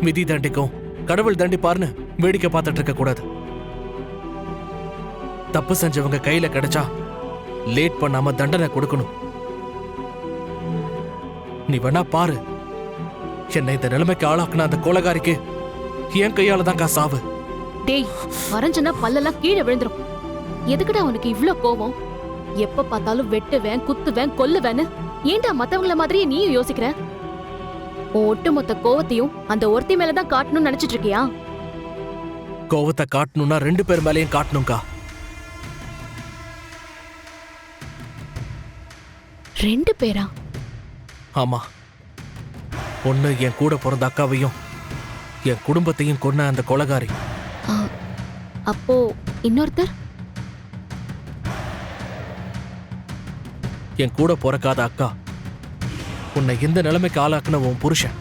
விதி தண்டிக்கும், கடவுள் தண்டிப்பார்னு வேடிக்கை பார்த்துட்டு இருக்க கூடாது. தப்பு செஞ்சவங்க கையில கிடைச்சா லேட் பண்ணாம தண்டனை கொடுக்கணும். நீ வேணா பாரு, என்னை இந்த நிலைமைக்கு ஆளாக்குன அந்த கொலைகாரிக்கு என் கையால தான்க்கா சாவு. டேய், வரைஞ்சனா பல்லெல்லாம் கீழே விழுந்துரும். எதுக்குடா உனக்கு இவ்ளோ கோவம்? எப்ப பார்த்தாலும் வெட்டுவேன், குத்துவேன், கொல்லுவேன்னு ஏன்டா மத்தவங்கள மாதிரியே நீயும் யோசிக்கிற? ஒட்டுமொத்த கோவத்தையும் அந்த ஒருத்தி மேலதான் காட்டணும்னு நினைச்சிட்டு இருக்கியா? கோவத்தை காட்டணும்னா 2 பேர் மேலேயும் காட்டணும்க்கா. 2 பேரா? ஆமா, ஒண்ணு என் கூட பிறந்த அக்காவையும் என் குடும்பத்தையும் கொன்ன அந்த கொலைகாரி. அப்போ இன்னொருத்தர்? என் கூட பிறக்காத அக்கா, உன்னை இந்த நிலைமைக்கு ஆளாக்குன உன் புருஷன்.